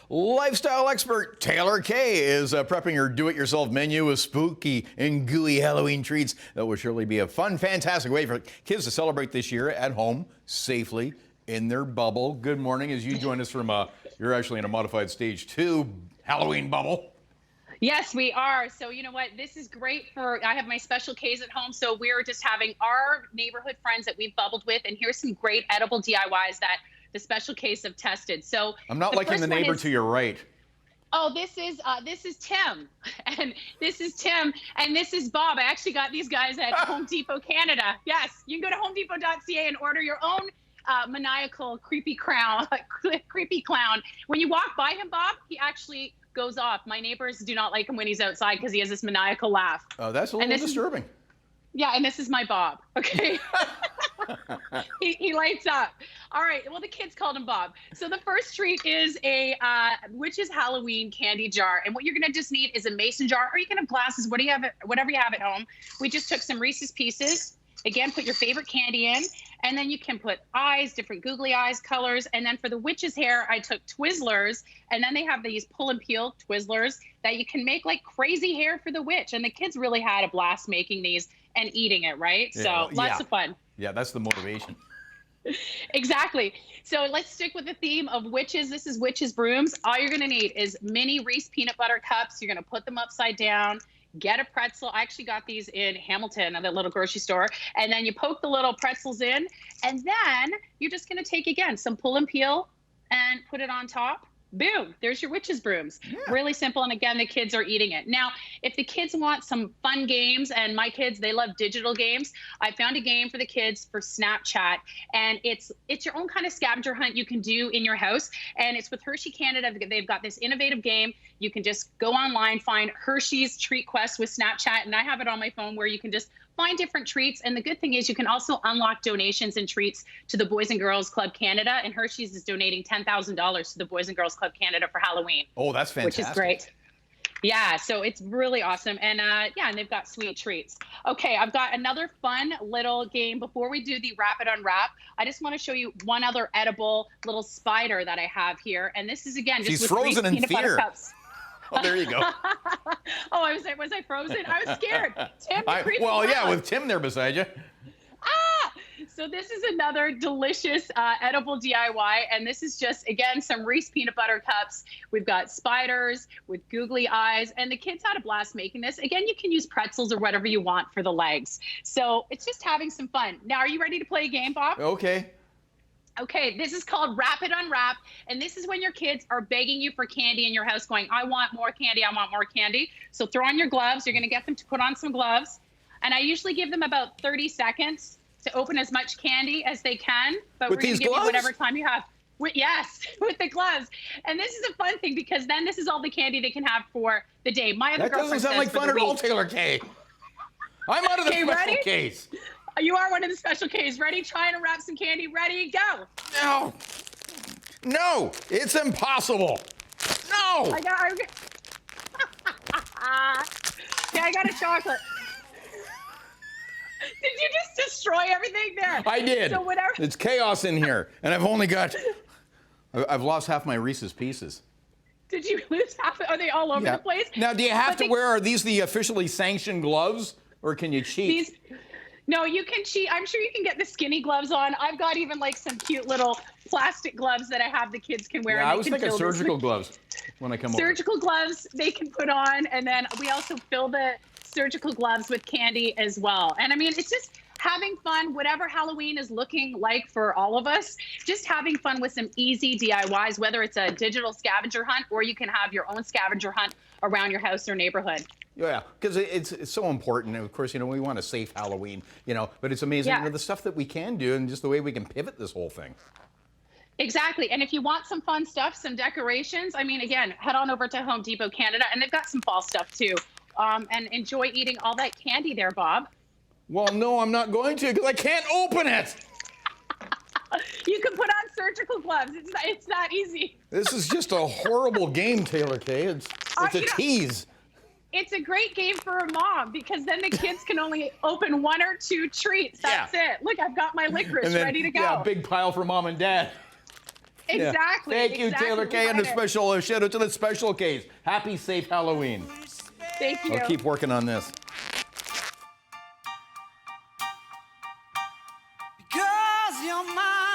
Lifestyle expert Taylor Kay is prepping her do-it-yourself menu with spooky and gooey Halloween treats that will surely be a fun, fantastic way for kids to celebrate this year at home, safely, in their bubble. Good morning as you join us from, you're actually in a modified stage 2 Halloween bubble. Yes, we are. So you know what? This is great for, I have my special Ks at home. So we're just having our neighborhood friends that we've bubbled with. And here's some great edible DIYs that the special Ks have tested. So I'm not liking the neighbor to your right. Oh, this is Tim, and this is Tim, and this is Bob. I actually got these guys at Home Depot, Canada. Yes, you can go to homedepot.ca and order your own maniacal creepy clown. When you walk by him, Bob, he actually goes off. My neighbors do not like him when he's outside because he has this maniacal laugh. Oh, that's a little disturbing. Yeah, and this is my Bob, okay? he lights up. All right, well, the kids called him Bob. So the first treat is a witch's Halloween candy jar. And what you're gonna just need is a mason jar, or you can have glasses, whatever you have at home. We just took some Reese's Pieces. Again, put your favorite candy in, and then you can put eyes, different googly eyes, colors. And then for the witch's hair, I took Twizzlers, and then they have these pull and peel Twizzlers that you can make like crazy hair for the witch. And the kids really had a blast making these and eating it, right? Yeah, so lots of fun. Yeah, that's the motivation. Exactly. So let's stick with the theme of witches. This is witches brooms. All you're going to need is mini Reese peanut butter cups. You're going to put them upside down. Get a pretzel. I actually got these in Hamilton at the little grocery store. And then you poke the little pretzels in. And then you're just going to take, again, some pull and peel and put it on top. Boom, there's your witches brooms. Yeah. Really simple. And again, the kids are eating it. Now, if the kids want some fun games, and my kids, they love digital games, I found a game for the kids for Snapchat. And it's your own kind of scavenger hunt you can do in your house. And it's with Hershey Canada. They've got this innovative game. You can just go online, find Hershey's Treat Quest with Snapchat. And I have it on my phone where you can just find different treats. And the good thing is you can also unlock donations and treats to the Boys and Girls Club Canada. And Hershey's is donating $10,000 to the Boys and Girls Club Canada for Halloween. Oh, that's fantastic. Which is great. Yeah, so it's really awesome. And yeah, and they've got sweet treats. Okay, I've got another fun little game. Before we do the Rapid Unwrap, I just want to show you one other edible little spider that I have here. And this is, again, just She's with frozen in peanut butter fear. cups. Oh, there you go. Oh, was I frozen? I was scared. Tim, well, yeah, with Tim there beside you. Ah! So this is another delicious edible DIY, and this is just, again, some Reese peanut butter cups. We've got spiders with googly eyes, and the kids had a blast making this. Again, you can use pretzels or whatever you want for the legs. So it's just having some fun. Now, are you ready to play a game, Bob? Okay. Okay, this is called Rapid Unwrap, and this is when your kids are begging you for candy in your house going, I want more candy, I want more candy. So throw on your gloves. You're going to get them to put on some gloves. And I usually give them about 30 seconds to open as much candy as they can. But with we're going to give gloves? you whatever time you have. Yes, with the gloves. And this is a fun thing because then this is all the candy they can have for the day. My other girlfriend doesn't sound like fun at all, Taylor Kay. I'm out of the special case. You are one of the special Ks. Ready? Try and unwrap some candy. Ready? Go. No. No. It's impossible. No. Okay, I got a chocolate. Did you just destroy everything there? I did. So whatever. It's chaos in here, and I've lost half my Reese's Pieces. Did you lose half? Are they all over the place? Now, do you have to wear, are these the officially sanctioned gloves, or can you cheat? No, you can cheat. I'm sure you can get the skinny gloves on. I've got even like some cute little plastic gloves that I have the kids can wear. Yeah, I was thinking surgical gloves when I come over. Surgical gloves they can put on, and then we also fill the surgical gloves with candy as well. And I mean, it's just having fun, whatever Halloween is looking like for all of us, just having fun with some easy DIYs, whether it's a digital scavenger hunt or you can have your own scavenger hunt around your house or neighborhood. Yeah, because it's so important. And of course, we want a safe Halloween, but it's amazing the stuff that we can do and just the way we can pivot this whole thing. Exactly. And if you want some fun stuff, some decorations, I mean, again, head on over to Home Depot Canada, and they've got some fall stuff too. And enjoy eating all that candy there, Bob. Well, no, I'm not going to because I can't open it. You can put on surgical gloves. It's not easy. This is just a horrible game, Taylor Kay. It's a tease. It's a great game for a mom because then the kids can only open 1 or 2 treats. That's it. Look, I've got my licorice ready to go. Yeah, big pile for mom and dad. Exactly. Thank you, exactly. Taylor Kay, and a special shout out to the special Ks. Happy, safe Halloween. Thank you. I'll keep working on this. Because you're mine.